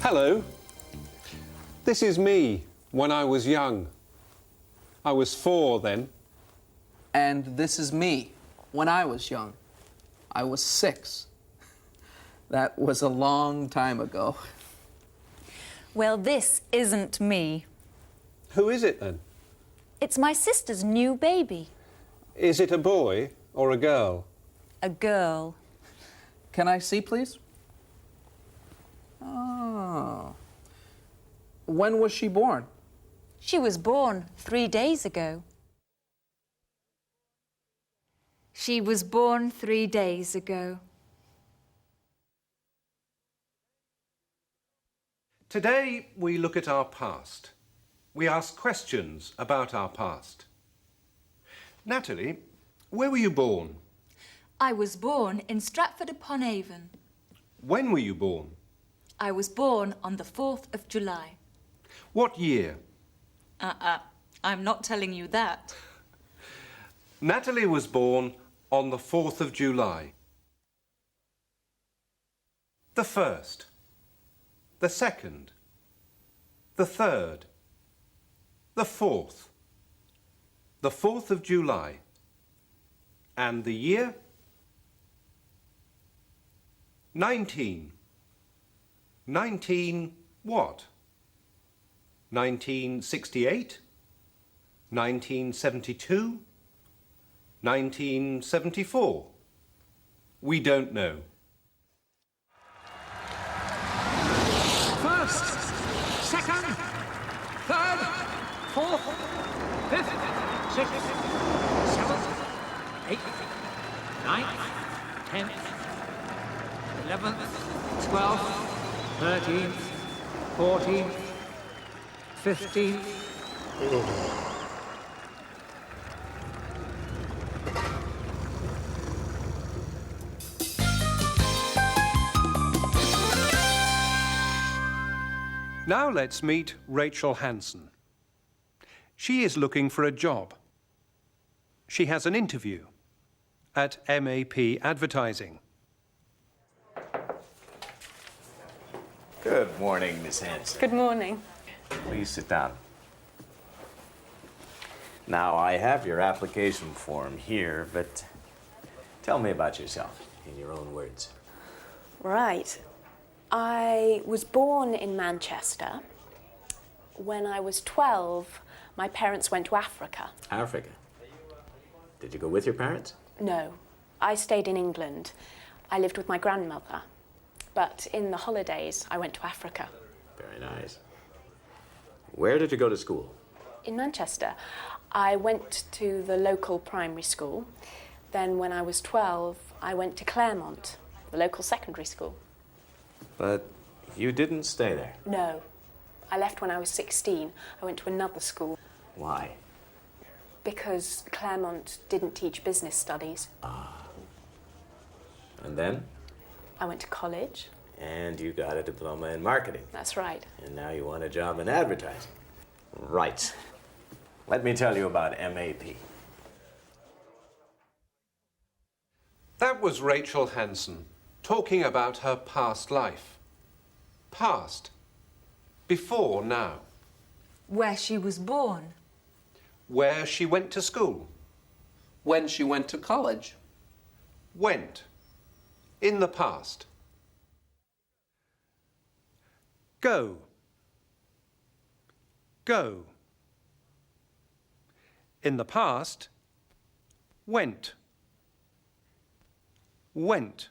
Hello. This is me when I was young. I was 4 then. And this is me when I was young. I was 6. That was a long time ago. Well, this isn't me. Who is it then? It's my sister's new baby. Is it a boy or a girl? A girl. Can I see, please? Oh. When was she born? She was born 3 days ago. She was born 3 days ago. Today we look at our past. We ask questions about our past. Natalie, where were you born? I was born in Stratford-upon-Avon. When were you born? I was born on the 4th of July. What year? I'm not telling you that. Natalie was born on the 4th of July. The 1st, the 2nd, the 3rd, the 4th, the 4th of July, and the year? 19. 19 what? 1968? 1972? 1974? We don't know. First, second, third, fourth, fifth, sixth, seventh, eighth, ninth, 10th, 11th, 12th, 13th, 14th, 15th. Now let's meet Rachel Hanson. She is looking for a job. She has an interview at MAP Advertising. Good morning, Miss Hanson. Good morning. Please sit down. Now, I have your application form here, but tell me about yourself in your own words. Right. I was born in Manchester. When I was 12, my parents went to Africa. Africa. Did you go with your parents? No, I stayed in England. I lived with my grandmother. But in the holidays, I went to Africa. Very nice. Where did you go to school? In Manchester, I went to the local primary school. Then when I was 12, I went to Claremont, the local secondary school. But you didn't stay there. No, I left when I was 16. I went to another school. Why? Because Claremont didn't teach business studies. And then? I went to college. And you got a diploma in marketing. That's right. And now you want a job in advertising. Right. Let me tell you about MAP. That was Rachel Hanson talking about her past life. Past. Before now. Where she was born. Where she went to school. When she went to college. Went. In the past. Go. Go. In the past. Went. Went.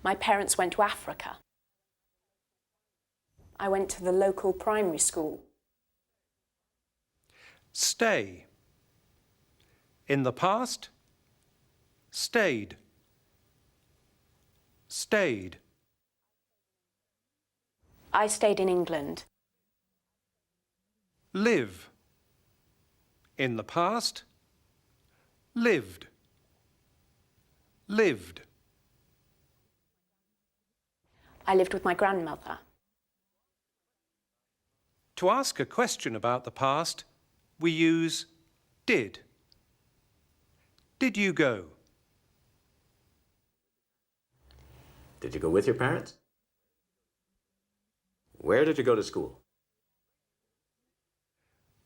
My parents went to Africa. I went to the local primary school. Stay. In the past. Stayed. Stayed. I stayed in England. Live. In the past. Lived. Lived. I lived with my grandmother. To ask a question about the past, we use did. Did you go? Did you go with your parents? Where did you go to school?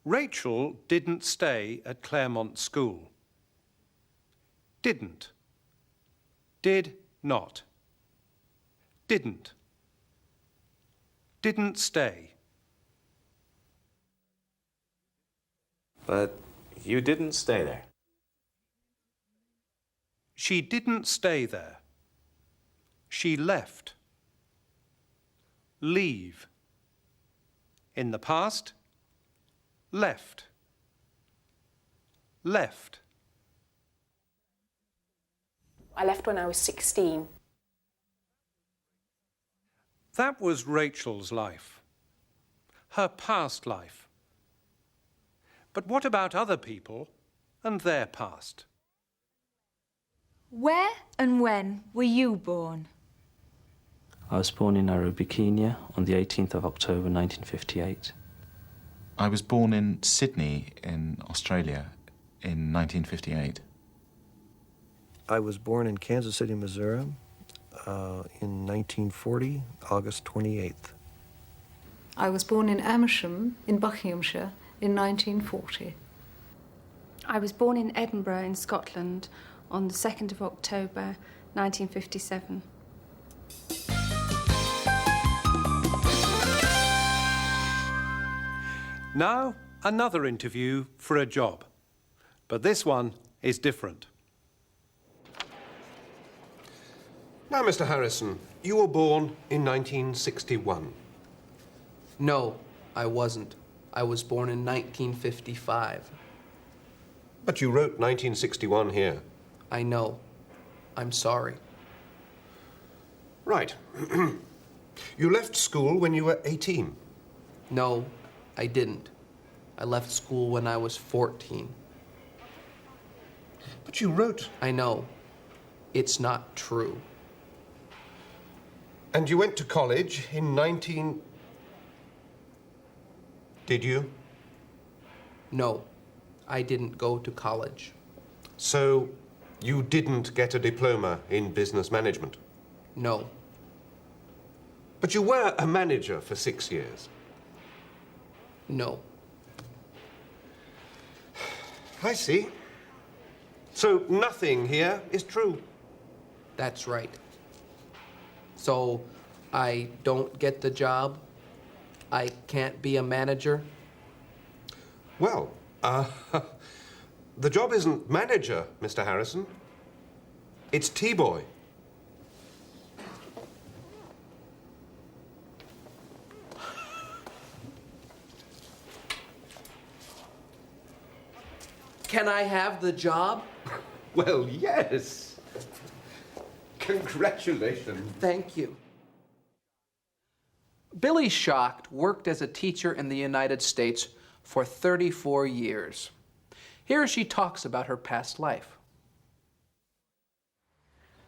Rachel didn't stay at Claremont School. Didn't. Did not. Didn't. Didn't stay. But you didn't stay there. She didn't stay there. She left. Leave. In the past, left. Left. I left when I was 16. That was Rachel's life. Her past life. But what about other people and their past? Where and when were you born? I was born in Nairobi, Kenya on the 18th of October 1958. I was born in Sydney in Australia in 1958. I was born in Kansas City, Missouri in 1940, August 28th. I was born in Amersham in Buckinghamshire in 1940. I was born in Edinburgh in Scotland on the 2nd of October 1957. Now, another interview for a job. But this one is different. Now, Mr. Harrison, you were born in 1961. No, I wasn't. I was born in 1955. But you wrote 1961 here. I know. I'm sorry. Right. You left school when you were 18. No, I didn't. I left school when I was 14. But you wrote... I know. It's not true. And you went to college in 19... Did you? No, I didn't go to college. So you didn't get a diploma in business management? No. But you were a manager for 6 years? No. I see. So nothing here is true? That's right. So I don't get the job? I can't be a manager? Well, the job isn't manager, Mr. Harrison. It's T-boy. Can I have the job? Well, yes. Congratulations. Thank you. Billy Schacht worked as a teacher in the United States for 34 years. Here she talks about her past life.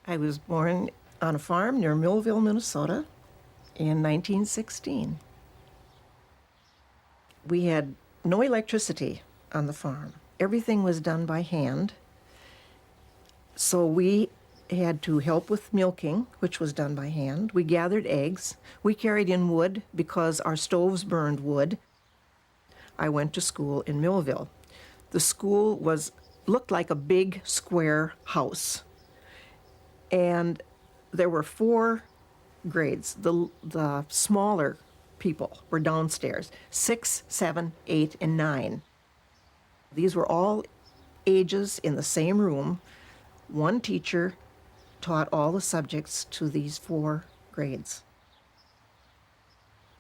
I was born on a farm near Millville, Minnesota in 1916. We had no electricity on the farm. Everything was done by hand. So we had to help with milking, which was done by hand. We gathered eggs. We carried in wood because our stoves burned wood. I went to school in Millville. The school looked like a big square house. And there were 4 grades. The smaller people were downstairs, 6, 7, 8, and 9. These were all ages in the same room. One teacher taught all the subjects to these 4 grades.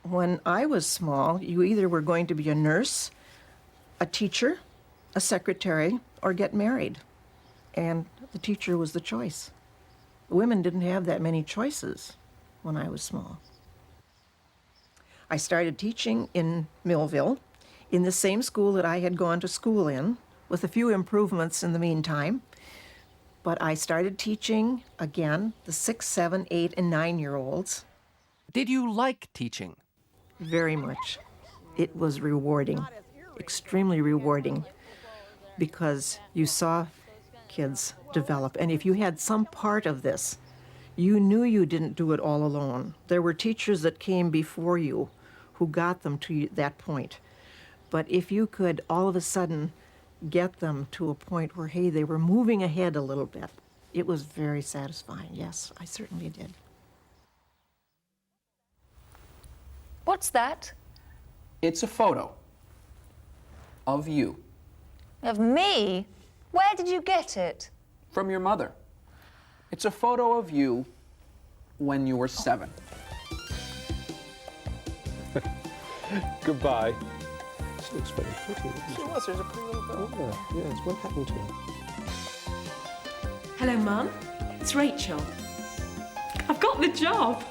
When I was small, you either were going to be a nurse, a teacher, a secretary, or get married. And the teacher was the choice. Women didn't have that many choices when I was small. I started teaching in Millville, in the same school that I had gone to school in, with a few improvements in the meantime. But I started teaching, again, the 6, 7, 8, and 9-year-olds. Did you like teaching? Very much. It was rewarding, extremely rewarding, because you saw kids develop. And if you had some part of this, You knew you didn't do it all alone. There were teachers that came before you who got them to that point. But if you could all of a sudden get them to a point where, hey, they were moving ahead a little bit, it was very satisfying. Yes, I certainly did. What's that? It's a photo of you Of me? Where did you get it? from your mother. It's a photo of you when you were 7. Goodbye. She looks very pretty. She was. There's a pretty little girl. Oh, yeah, yes. What happened to her? Hello, Mum. It's Rachel. I've got the job.